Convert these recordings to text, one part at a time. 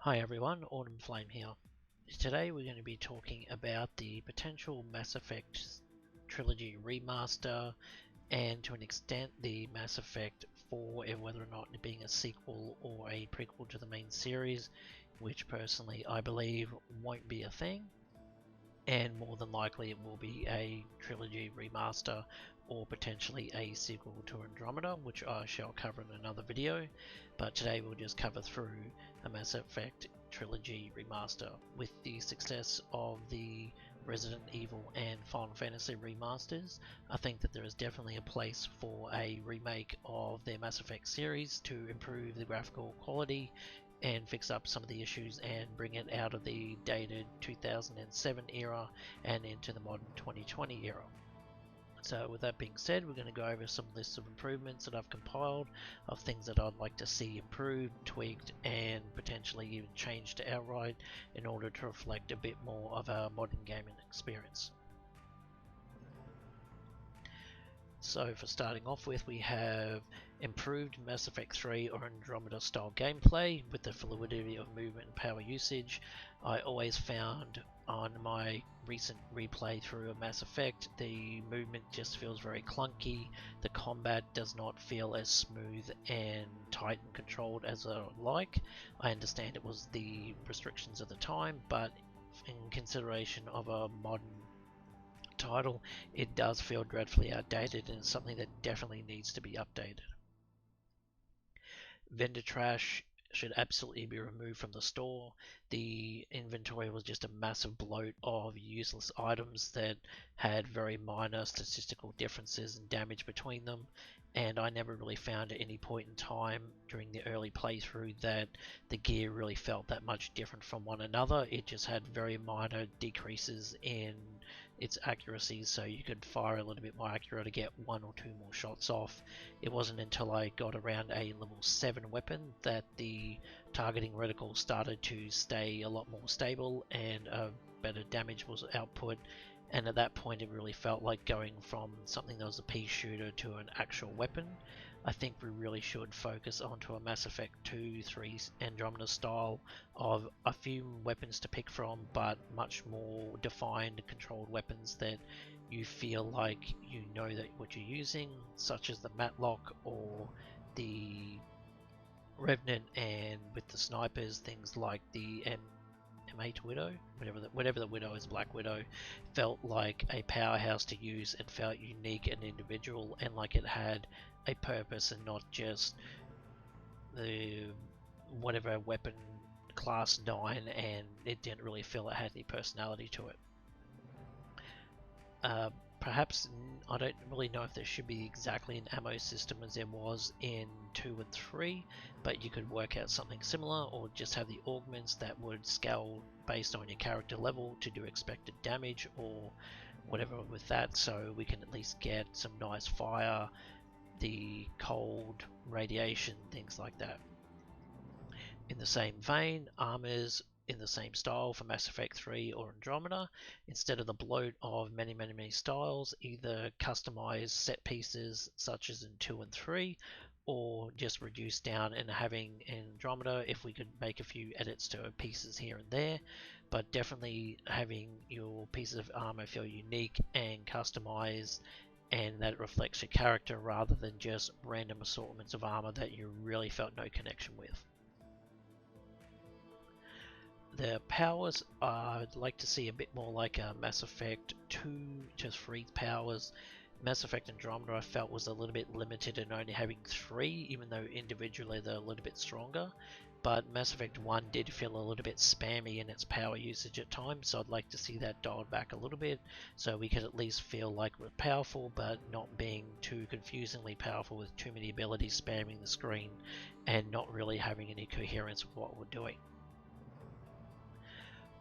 Hi everyone, autumnflameg here. Today we're going to be talking about the potential Mass Effect Trilogy remaster and to an extent the Mass Effect 4 and whether or not it being a sequel or a prequel to the main series, which personally I believe won't be a thing, and more than likely it will be a trilogy remaster or potentially a sequel to Andromeda, which I shall cover in another video, but today we'll just cover through a Mass Effect Trilogy remaster. With the success of the Resident Evil and Final Fantasy remasters, I think that there is definitely a place for a remake of their Mass Effect series to improve the graphical quality and fix up some of the issues and bring it out of the dated 2007 era and into the modern 2020 era. So with that being said, we're going to go over some lists of improvements that I've compiled of things that I'd like to see improved, tweaked, and potentially even changed outright in order to reflect a bit more of a modern gaming experience. So for starting off with, we have improved Mass Effect 3 or Andromeda style gameplay with the fluidity of movement and power usage. I always found on my recent replay through of Mass Effect, the movement just feels very clunky. The combat does not feel as smooth and tight and controlled as I would like. I understand it was the restrictions of the time, but in consideration of a modern title, it does feel dreadfully outdated and it's something that definitely needs to be updated. Vendor trash should absolutely be removed from the store. The inventory was just a massive bloat of useless items that had very minor statistical differences and damage between them, and I never really found at any point in time during the early playthrough that the gear really felt that much different from one another. It just had very minor decreases in its accuracy, so you could fire a little bit more accurate to get one or two more shots off. It wasn't until I got around a level 7 weapon that the targeting reticle started to stay a lot more stable and a better damage was output, and at that point it really felt like going from something that was a pea shooter to an actual weapon. I think we really should focus onto a Mass Effect 2, 3 Andromeda style of a few weapons to pick from, but much more defined, controlled weapons that you feel like you know that what you're using, such as the Matlock or the Revenant, and with the snipers, things like the M8 Widow, whatever the Widow is, Black Widow, felt like a powerhouse to use and felt unique and individual and like it had a purpose and not just the whatever weapon class 9 and it didn't really feel it had any personality to it. Perhaps I don't really know if there should be exactly an ammo system as there was in 2 and 3, but you could work out something similar or just have the augments that would scale based on your character level to do expected damage or whatever with that, so we can at least get some nice fire, the cold, radiation, things like that. In the same vein, armors in the same style for Mass Effect 3 or Andromeda, instead of the bloat of many styles, either customize set pieces such as in 2 and 3, or just reduce down and having in Andromeda if we could make a few edits to pieces here and there, but definitely having your pieces of armor feel unique and customized and that it reflects your character rather than just random assortments of armor that you really felt no connection with. The powers, I'd like to see a bit more like a Mass Effect 2 to 3 powers. Mass Effect Andromeda I felt was a little bit limited in only having 3, even though individually they're a little bit stronger. But Mass Effect 1 did feel a little bit spammy in its power usage at times, so I'd like to see that dialed back a little bit, so we could at least feel like we're powerful, but not being too confusingly powerful with too many abilities spamming the screen, and not really having any coherence with what we're doing.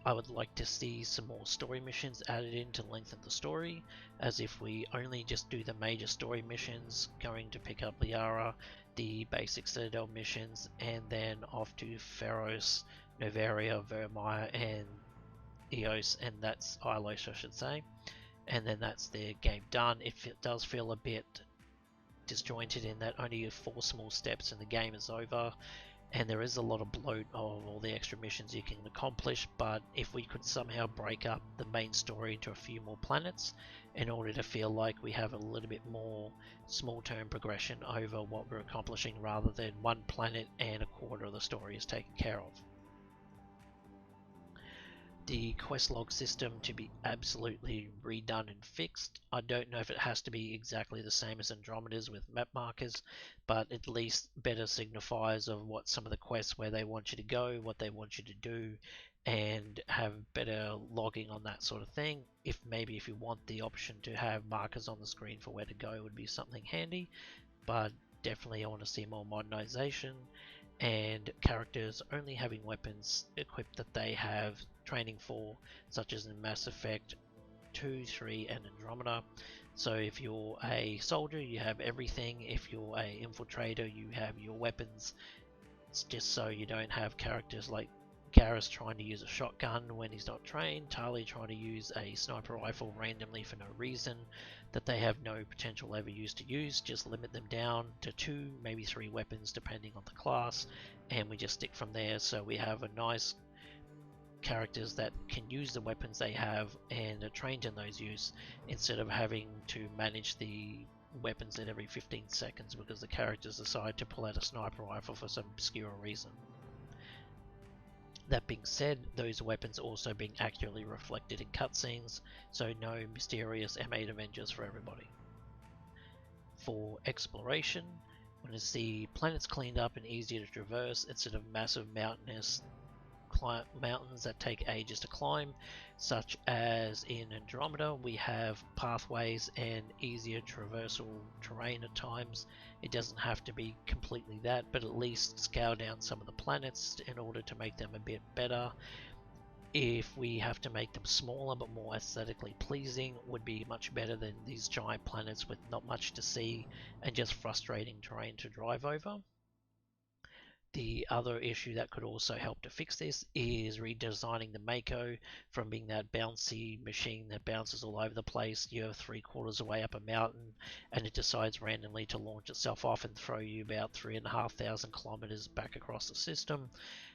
I would like to see some more story missions added in to lengthen the story, as if we only just do the major story missions, going to pick up Liara, the basic Citadel missions, and then off to Feros, Novaria, Vermeer, and Eos, and that's Ilos I should say, and then that's the game done. If it does feel a bit disjointed in that only 4 small steps and the game is over, and there is a lot of bloat of all the extra missions you can accomplish, but if we could somehow break up the main story into a few more planets in order to feel like we have a little bit more small-term progression over what we're accomplishing rather than one planet and a quarter of the story is taken care of. The quest log system to be absolutely redone and fixed. I don't know if it has to be exactly the same as Andromeda's with map markers, but at least better signifies of what some of the quests where they want you to go, what they want you to do, and have better logging on that sort of thing. If you want the option to have markers on the screen for where to go, would be something handy, but definitely I want to see more modernization and characters only having weapons equipped that they have training for, such as in Mass Effect 2, 3 and Andromeda. So if you're a soldier, you have everything. If you're a infiltrator, you have your weapons. It's just so you don't have characters like Garrus trying to use a shotgun when he's not trained, Tali trying to use a sniper rifle randomly for no reason that they have no potential ever use to use. Just limit them down to 2, maybe 3 weapons depending on the class, and we just stick from there. So we have a nice characters that can use the weapons they have and are trained in those use, instead of having to manage the weapons at every 15 seconds because the characters decide to pull out a sniper rifle for some obscure reason. That being said, those weapons also being accurately reflected in cutscenes, so no mysterious M8 Avengers for everybody. For exploration, when it's the planets cleaned up and easier to traverse instead of massive mountains that take ages to climb, such as in Andromeda we have pathways and easier traversal terrain at times. It doesn't have to be completely that, but at least scale down some of the planets in order to make them a bit better. If we have to make them smaller but more aesthetically pleasing, would be much better than these giant planets with not much to see and just frustrating terrain to drive over. The other issue that could also help to fix this is redesigning the Mako from being that bouncy machine that bounces all over the place. You're 3/4 away up a mountain and it decides randomly to launch itself off and throw you about 3,500 kilometers back across the system.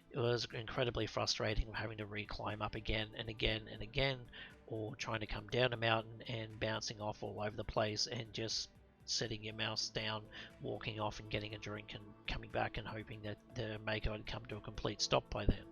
It was incredibly frustrating having to re-climb up again and again and again, or trying to come down a mountain and bouncing off all over the place and just setting your mouse down, walking off and getting a drink and coming back and hoping that the Mako had come to a complete stop by then.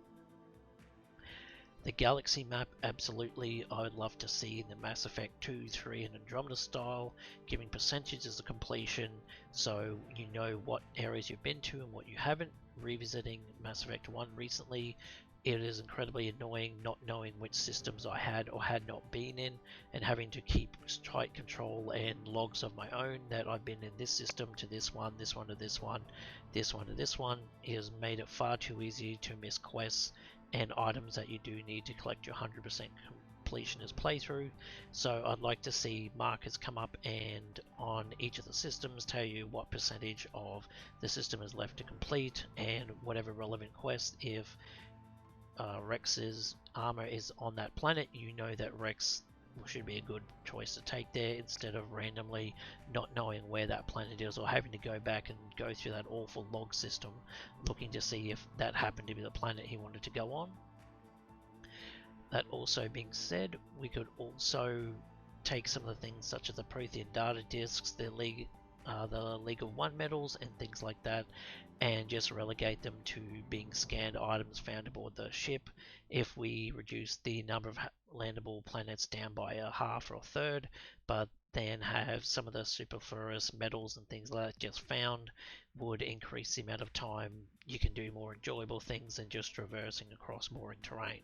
The galaxy map, absolutely, I would love to see in the Mass Effect 2, 3 and Andromeda style, giving percentages of completion so you know what areas you've been to and what you haven't. Revisiting Mass Effect 1 recently, it is incredibly annoying not knowing which systems I had or had not been in, and having to keep tight control and logs of my own that I've been in this system to this one, this one to this one, this one to this one. It has made it far too easy to miss quests and items that you do need to collect your 100% completionist playthrough. So I'd like to see markers come up and on each of the systems tell you what percentage of the system is left to complete, and whatever relevant quest, if Rex's armor is on that planet, you know that Rex should be a good choice to take there, instead of randomly not knowing where that planet is or having to go back and go through that awful log system looking to see if that happened to be the planet he wanted to go on. That also being said, we could also take some of the things such as the Prothean data discs, the League of One medals and things like that, and just relegate them to being scanned items found aboard the ship. If we reduce the number of landable planets down by a half or a third, but then have some of the superfluous metals and things like that just found, would increase the amount of time you can do more enjoyable things than just traversing across boring terrain.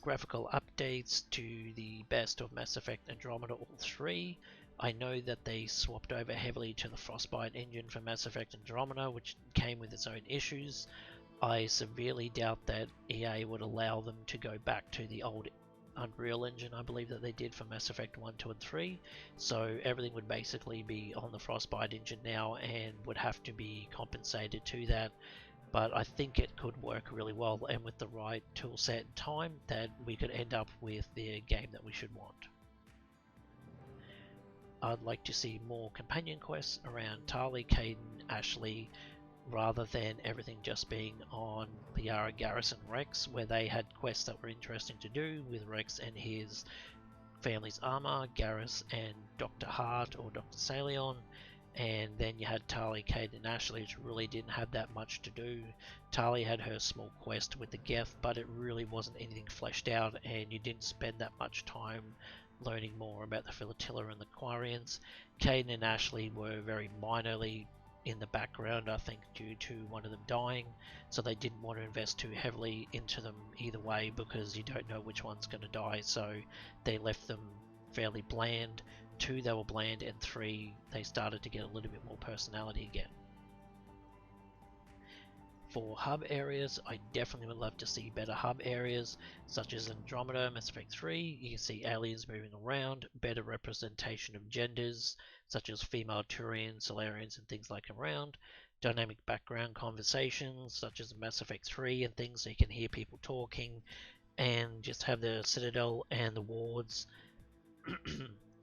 Graphical updates to the best of Mass Effect Andromeda all 3. I know that they swapped over heavily to the Frostbite engine for Mass Effect Andromeda, which came with its own issues. I severely doubt that EA would allow them to go back to the old Unreal Engine, I believe, that they did for Mass Effect 1, 2 and 3. So everything would basically be on the Frostbite engine now and would have to be compensated to that. But I think it could work really well, and with the right toolset and time, that we could end up with the game that we should want. I'd like to see more companion quests around Tali, Caden, Ashley, rather than everything just being on Liara Garrison Rex, where they had quests that were interesting to do with Rex and his family's armor, Garrus and Dr. Hart or Dr. Salion, and then you had Tali, Cade, and Ashley, which really didn't have that much to do. Tali had her small quest with the Geth, but it really wasn't anything fleshed out, and you didn't spend that much time learning more about the Philatilla and the Quarians. Cade and Ashley were very minorly in the background, I think due to one of them dying, so they didn't want to invest too heavily into them either way because you don't know which one's going to die, so they left them fairly bland. 2, they were bland, and 3, they started to get a little bit more personality again. For hub areas, I definitely would love to see better hub areas, such as Andromeda, Mass Effect 3. You can see aliens moving around, better representation of genders, such as female Turians, Solarians, and things like around. Dynamic background conversations, such as Mass Effect 3 and things, so you can hear people talking, and just have the Citadel and the wards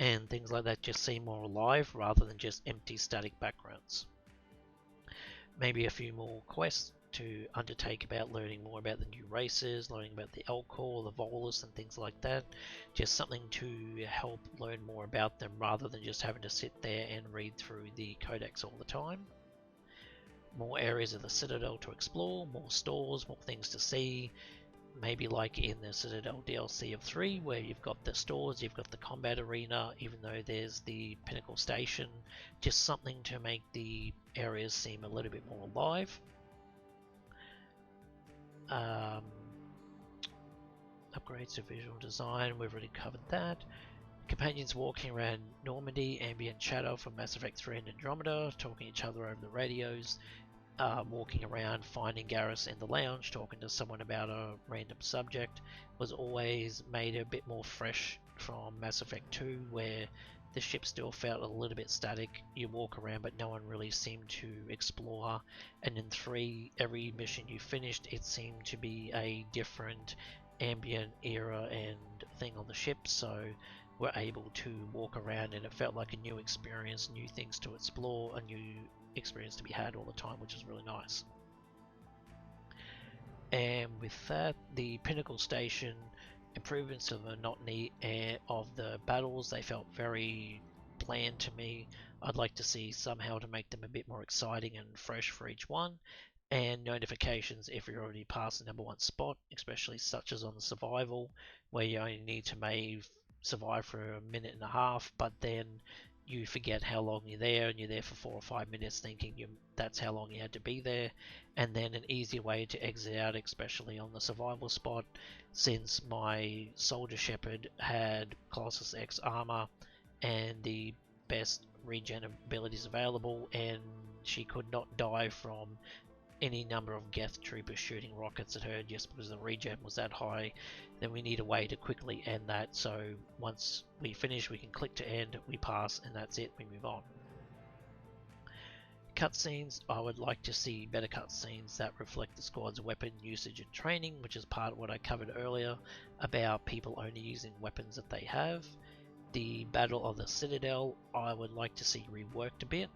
and things like that just seem more alive rather than just empty static backgrounds. Maybe a few more quests to undertake about learning more about the new races, learning about the Elcor, the Volus, and things like that. Just something to help learn more about them rather than just having to sit there and read through the codex all the time. More areas of the Citadel to explore, more stores, more things to see. Maybe like in the Citadel DLC of 3, where you've got the stores, you've got the combat arena, even though there's the Pinnacle Station. Just something to make the areas seem a little bit more alive. Upgrades to visual design, we've already covered that. Companions walking around Normandy, ambient chatter from Mass Effect 3 and Andromeda, talking to each other over the radios. Walking around, finding Garrus in the lounge, talking to someone about a random subject, was always made a bit more fresh from Mass Effect 2, where the ship still felt a little bit static. You walk around, but no one really seemed to explore. And in 3, every mission you finished, it seemed to be a different ambient era and thing on the ship, so we're able to walk around and it felt like a new experience, new things to explore, a new experience to be had all the time, which is really nice. And with that, the Pinnacle Station, improvements to the monotony of the battles, they felt very bland to me. I'd like to see somehow to make them a bit more exciting and fresh for each one, and notifications if you're already past the #1 spot, especially such as on the survival, where you only need to survive for a minute and a half, but then you forget how long you're there, and you're there for 4 or 5 minutes thinking that's how long you had to be there. And then an easier way to exit out, especially on the survival spot, since my Soldier Shepherd had Colossus X armor and the best regen abilities available, and she could not die from any number of Geth troopers shooting rockets at her just because the regen was that high. Then we need a way to quickly end that, so once we finish we can click to end, we pass, and that's it, we move on. Cutscenes, I would like to see better cutscenes that reflect the squad's weapon usage and training, which is part of what I covered earlier about people only using weapons that they have. The Battle of the Citadel, I would like to see reworked a bit.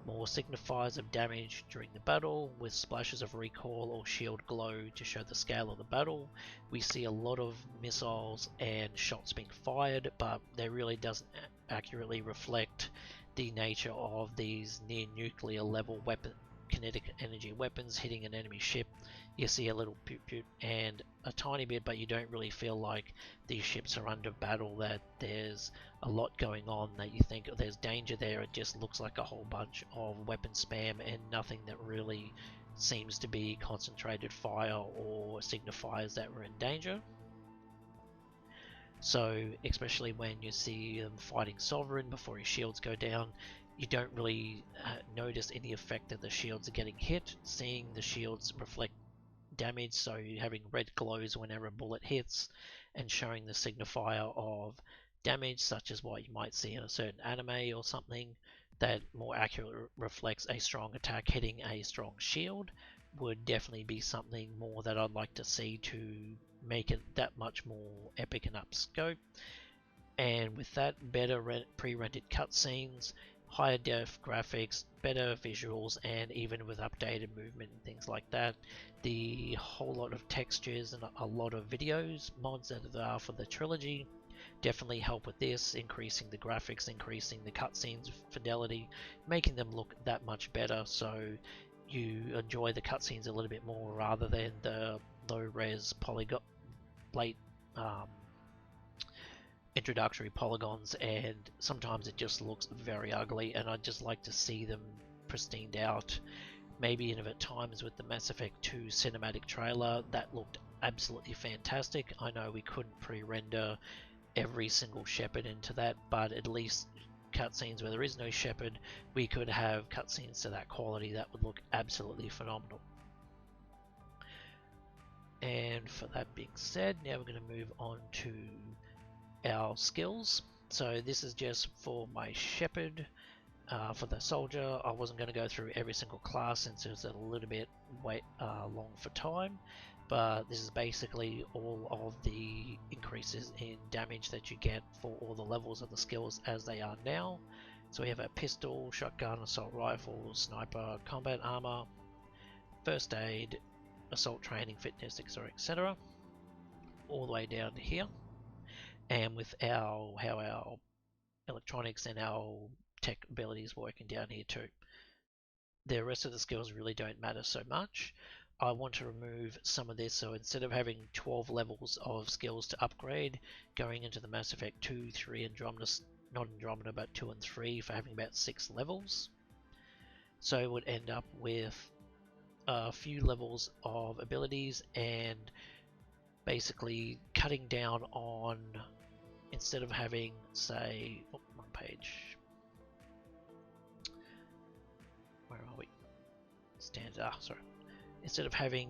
More signifiers of damage during the battle, with splashes of recoil or shield glow to show the scale of the battle. We see a lot of missiles and shots being fired, but they really doesn't accurately reflect the nature of these near nuclear level kinetic energy weapons hitting an enemy ship. You see a little poot poot and a tiny bit, but you don't really feel like these ships are under battle, that there's a lot going on, that you think there's danger there. It just looks like a whole bunch of weapon spam and nothing that really seems to be concentrated fire or signifiers that we're in danger. So especially when you see them fighting Sovereign before his shields go down, you don't really notice any effect that the shields are getting hit. Seeing the shields reflect damage, so you're having red glows whenever a bullet hits, and showing the signifier of damage, such as what you might see in a certain anime or something, that more accurately reflects a strong attack hitting a strong shield, would definitely be something more that I'd like to see to make it that much more epic and upscope. And with that, better pre-rendered cutscenes, higher def graphics, better visuals, and even with updated movement and things like that. The whole lot of textures and a lot of videos mods that there are for the trilogy definitely help with this, increasing the graphics, increasing the cutscenes fidelity, making them look that much better, so you enjoy the cutscenes a little bit more rather than the low res polygon blade introductory polygons, and sometimes it just looks very ugly, and I'd just like to see them pristined out. Maybe even at times with the Mass Effect 2 cinematic trailer, that looked absolutely fantastic. I know we couldn't pre-render every single Shepard into that, but at least cutscenes where there is no Shepard, we could have cutscenes to that quality that would look absolutely phenomenal. And for that being said, now we're going to move on to our skills. So this is just for my Shepard. For the soldier, I wasn't going to go through every single class since it was a little bit long for time, but this is basically all of the increases in damage that you get for all the levels of the skills as they are now. So we have a pistol, shotgun, assault rifle, sniper, combat armor, first aid, assault training, fitness, etc., all the way down to here. And with how our electronics and our tech abilities working down here too. The rest of the skills really don't matter so much. I want to remove some of this, so instead of having 12 levels of skills to upgrade, going into the Mass Effect 2, 3 Andromeda, not Andromeda but 2 and 3 for having about 6 levels. So it would end up with a few levels of abilities and basically cutting down on, instead of having, say, one page, where are we? Standard, sorry. Instead of having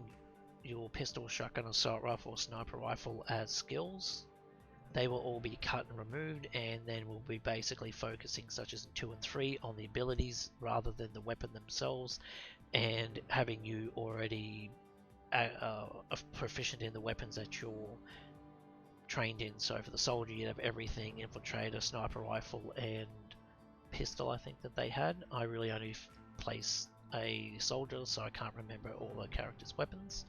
your pistol, shotgun, assault rifle, sniper rifle as skills, they will all be cut and removed, and then we'll be basically focusing, such as in 2 and 3, on the abilities rather than the weapon themselves, and having you already proficient in the weapons that you're trained in. So for the soldier, you'd have everything: infiltrator, sniper rifle, and pistol. I think that they had. I really only placed a soldier, so I can't remember all the characters' weapons.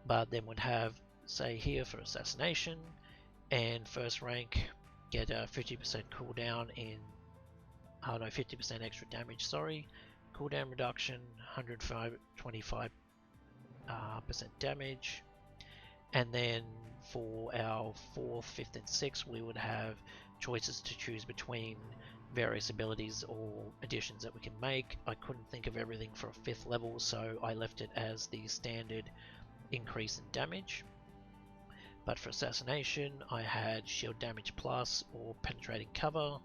But then would have, say here for assassination and first rank, get a 50% cooldown in, 50% extra damage, sorry, cooldown reduction, 125% damage. And then for our 4th, 5th, and 6th, we would have choices to choose between various abilities or additions that we can make. I couldn't think of everything for a 5th level, so I left it as the standard increase in damage. But for assassination, I had shield damage plus or penetrating cover,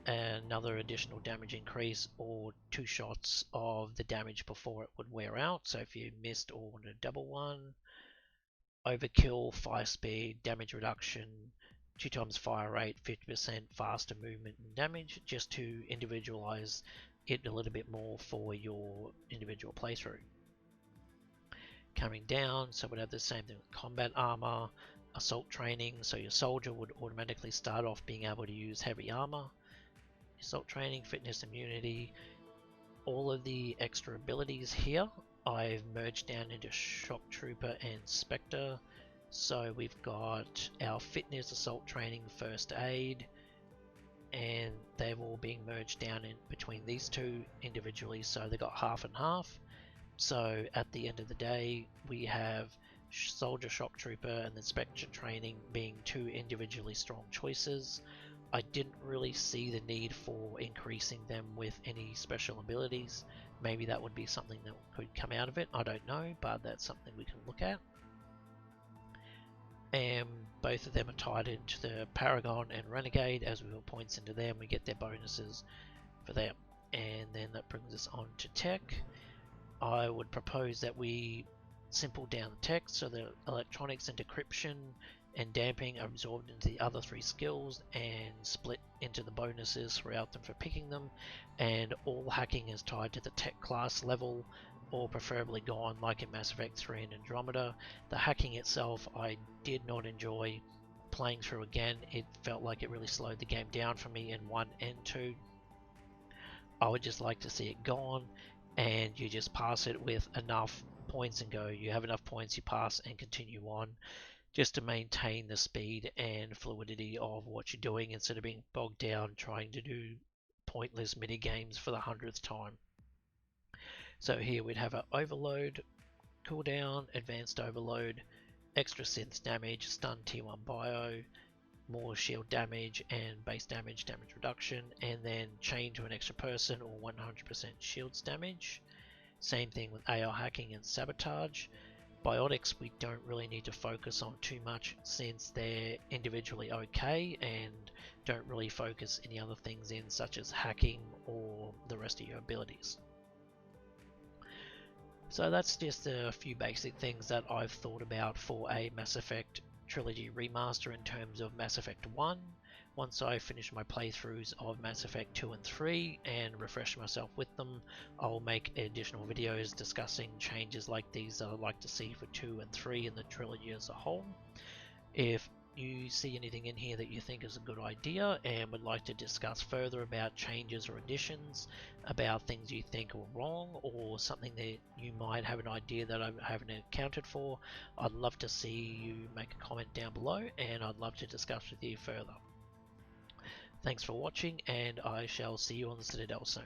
another additional damage increase, or 2 shots of the damage before it would wear out. So if you missed or wanted a double one, overkill, fire speed, damage reduction, 2 times fire rate, 50% faster movement and damage, just to individualize it a little bit more for your individual playthrough. Coming down, so we'd have the same thing with combat armor, assault training, so your soldier would automatically start off being able to use heavy armor, assault training, fitness, immunity, all of the extra abilities here I've merged down into Shock Trooper and Spectre. So we've got our fitness, assault training, first aid, and they've all been merged down in between these two individually, so they got half and half. So at the end of the day, we have Soldier, Shock Trooper, and then Spectre training being 2 individually strong choices. I didn't really see the need for increasing them with any special abilities. Maybe that would be something that could come out of it, I don't know, but that's something we can look at. And both of them are tied into the Paragon and Renegade. As we put points into them, we get their bonuses for them. And then that brings us on to tech. I would propose that we simple down the tech, so the electronics and decryption and damping are absorbed into the other 3 skills and split into the bonuses throughout them for picking them, and all hacking is tied to the tech class level, or preferably gone like in Mass Effect 3 and Andromeda. The hacking itself I did not enjoy playing through again. It felt like it really slowed the game down for me in 1 and 2. I would just like to see it gone, and you just pass it with enough points and go. You have enough points, you pass and continue on, just to maintain the speed and fluidity of what you're doing instead of being bogged down trying to do pointless mini games for the 100th time. So here we'd have an overload, cooldown, advanced overload, extra synth damage, stun tier 1 bio, more shield damage and base damage, damage reduction, and then chain to an extra person or 100% shields damage. Same thing with AR hacking and sabotage. Biotics we don't really need to focus on too much since they're individually okay and don't really focus any other things in, such as hacking or the rest of your abilities. So that's just a few basic things that I've thought about for a Mass Effect Trilogy remaster in terms of Mass Effect 1. Once I finish my playthroughs of Mass Effect 2 and 3 and refresh myself with them, I'll make additional videos discussing changes like these that I'd like to see for 2 and 3 in the trilogy as a whole. If you see anything in here that you think is a good idea and would like to discuss further about changes or additions, about things you think are wrong, or something that you might have an idea that I haven't accounted for, I'd love to see you make a comment down below and I'd love to discuss with you further. Thanks for watching, and I shall see you on the Citadel soon.